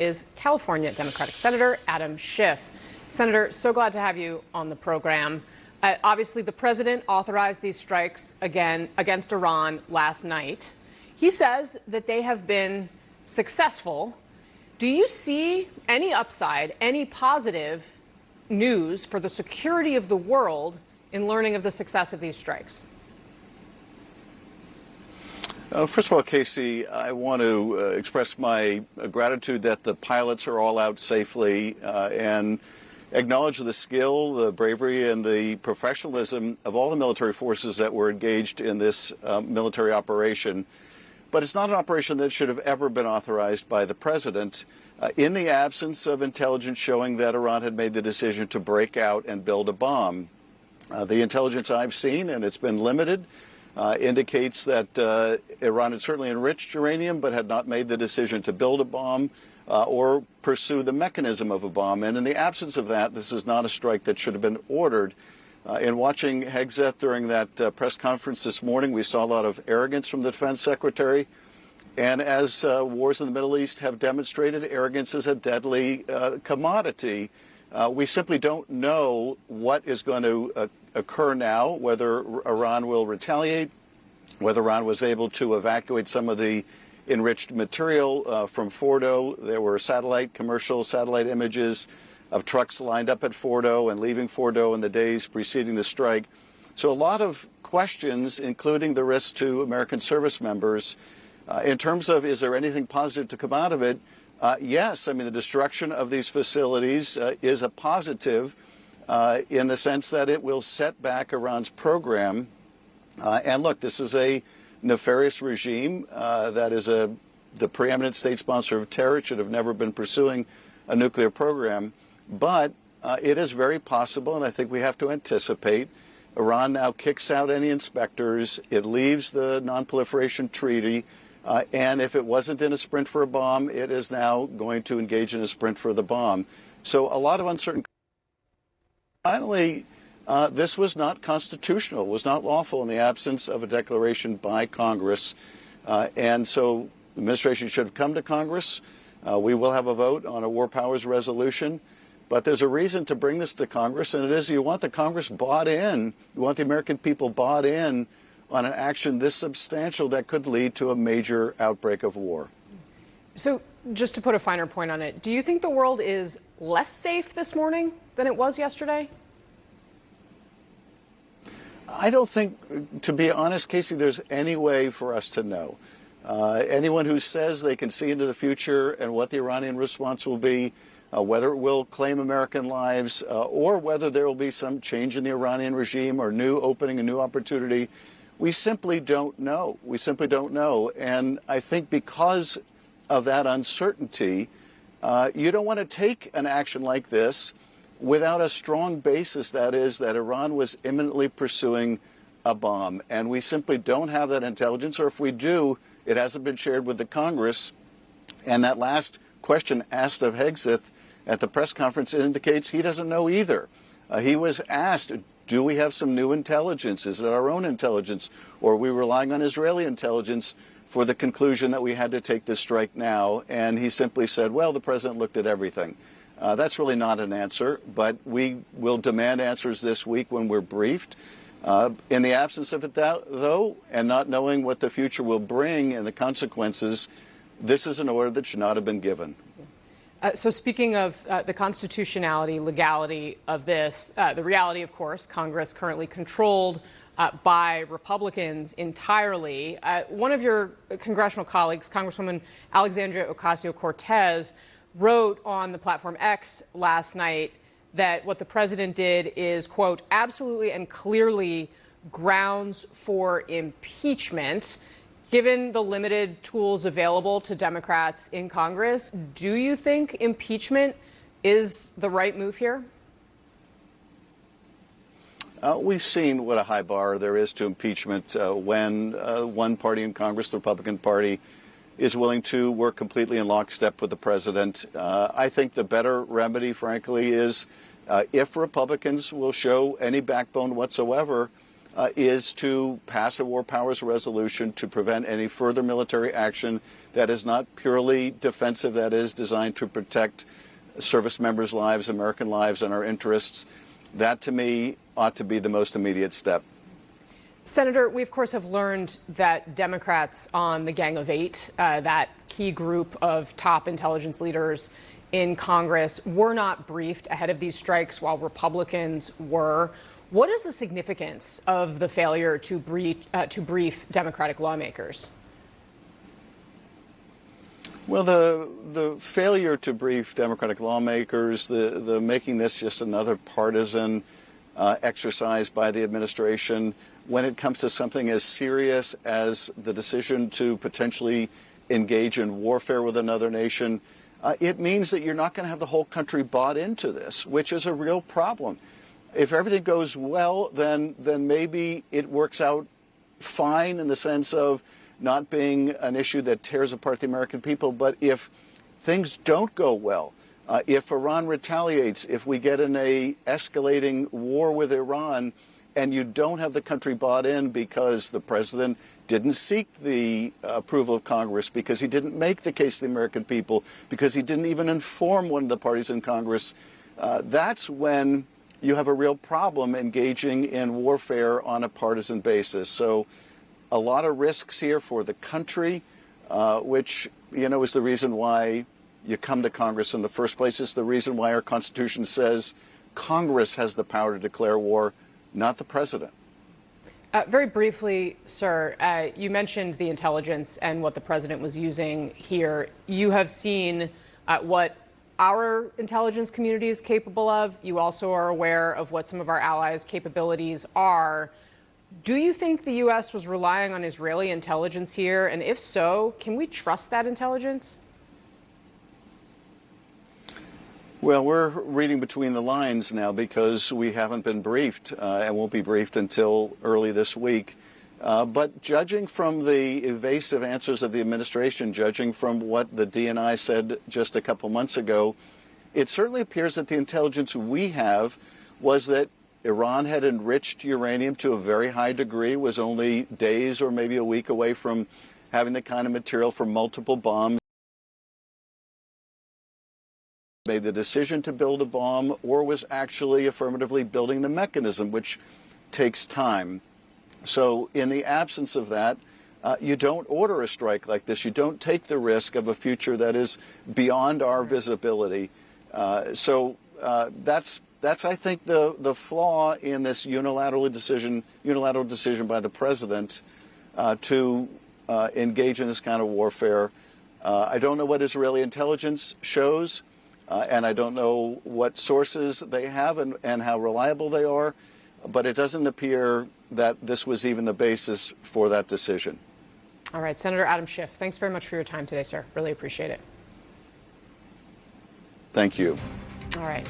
is California Democratic Senator Adam Schiff. Senator, so glad to have you on the program. Obviously, the president authorized these strikes again against Iran last night. He says that they have been successful. Do you see any upside, any positive news for the security of the world in learning of the success of these strikes? First of all, Casey, I want to express my gratitude that the pilots are all out safely and acknowledge the skill, the bravery, and the professionalism of all the military forces that were engaged in this military operation. But it's not an operation that should have ever been authorized by the president in the absence of intelligence showing that Iran had made the decision to break out and build a bomb. The intelligence I've seen, and it's been limited, indicates that Iran had certainly enriched uranium but had not made the decision to build a bomb or pursue the mechanism of a bomb. And in the absence of that, this is not a strike that should have been ordered. In watching Hegseth during that press conference this morning, we saw a lot of arrogance from the defense secretary. And as wars in the Middle East have demonstrated, arrogance is a deadly commodity. We simply don't know what is going to occur now, whether Iran will retaliate, whether Iran was able to evacuate some of the enriched material from Fordo. There were commercial satellite images of trucks lined up at Fordo and leaving Fordo in the days preceding the strike. So a lot of questions, including the risk to American service members. In terms of, is there anything positive to come out of it? Yes. I mean, the destruction of these facilities is a positive in the sense that it will set back Iran's program. And look, this is a nefarious regime that is the preeminent state sponsor of terror. It should have never been pursuing a nuclear program. But it is very possible, and I think we have to anticipate, Iran now kicks out any inspectors. It leaves the non-proliferation treaty. And if it wasn't in a sprint for a bomb, it is now going to engage in a sprint for the bomb. So a lot of uncertainty. Finally, this was not constitutional, was not lawful in the absence of a declaration by Congress. And so the administration should have come to Congress. We will have a vote on a war powers resolution. But there's a reason to bring this to Congress, and it is you want the Congress bought in. You want the American people bought in on an action this substantial that could lead to a major outbreak of war. So just to put a finer point on it, do you think the world is less safe this morning than it was yesterday? I don't think, to be honest, Casey, there's any way for us to know. Anyone who says they can see into the future and what the Iranian response will be, whether it will claim American lives or whether there will be some change in the Iranian regime or new opening, a new opportunity, we simply don't know. We simply don't know. And I think because of that uncertainty, you don't want to take an action like this without a strong basis, that is, that Iran was imminently pursuing a bomb. And we simply don't have that intelligence, or if we do, it hasn't been shared with the Congress. And that last question asked of Hegseth at the press conference indicates he doesn't know either. He was asked, do we have some new intelligence? Is it our own intelligence? Or are we relying on Israeli intelligence for the conclusion that we had to take this strike now? And he simply said, well, the president looked at everything. That's really not an answer, but we will demand answers this week when we're briefed. In the absence of it, though, and not knowing what the future will bring and the consequences, this is an order that should not have been given. So speaking of the constitutionality, legality of this, the reality, of course, Congress currently controlled by Republicans entirely. One of your congressional colleagues, Congresswoman Alexandria Ocasio-Cortez, wrote on the platform X last night that what the president did is, quote, absolutely and clearly grounds for impeachment. Given the limited tools available to Democrats in Congress, do you think impeachment is the right move here? We've seen what a high bar there is to impeachment when one party in Congress, the Republican Party, is willing to work completely in lockstep with the president. I think the better remedy, frankly, is if Republicans will show any backbone whatsoever, is to pass a war powers resolution to prevent any further military action that is not purely defensive, that is designed to protect service members' lives, American lives, and our interests. That, to me, ought to be the most immediate step. Senator, we, of course, have learned that Democrats on the Gang of Eight, that key group of top intelligence leaders in Congress, were not briefed ahead of these strikes while Republicans were. What is the significance of the failure to brief Democratic lawmakers? Well, the failure to brief Democratic lawmakers, the making this just another partisan exercise by the administration when it comes to something as serious as the decision to potentially engage in warfare with another nation, it means that you're not going to have the whole country bought into this, which is a real problem. If everything goes well, then maybe it works out fine in the sense of not being an issue that tears apart the American people. But if things don't go well, if Iran retaliates, if we get in a escalating war with Iran, and you don't have the country bought in because the president didn't seek the approval of Congress, because he didn't make the case to the American people, because he didn't even inform one of the parties in Congress, that's when you have a real problem engaging in warfare on a partisan basis. So a lot of risks here for the country, which, is the reason why you come to Congress in the first place. It's the reason why our Constitution says Congress has the power to declare war, not the president. Very briefly, sir, you mentioned the intelligence and what the president was using here. You have seen what our intelligence community is capable of. You also are aware of what some of our allies' capabilities are. Do you think the U.S. was relying on Israeli intelligence here? And if so, can we trust that intelligence? Well, we're reading between the lines now because we haven't been briefed and won't be briefed until early this week. But judging from the evasive answers of the administration, judging from what the DNI said just a couple months ago, it certainly appears that the intelligence we have was that Iran had enriched uranium to a very high degree, was only days or maybe a week away from having the kind of material for multiple bombs. Made the decision to build a bomb, or was actually affirmatively building the mechanism, which takes time. So in the absence of that, you don't order a strike like this. You don't take the risk of a future that is beyond our visibility. So that's I think the flaw in this unilateral decision by the president to engage in this kind of warfare. I don't know what Israeli intelligence shows. And I don't know what sources they have and how reliable they are, but it doesn't appear that this was even the basis for that decision. All right, Senator Adam Schiff, thanks very much for your time today, sir. Really appreciate it. Thank you. All right.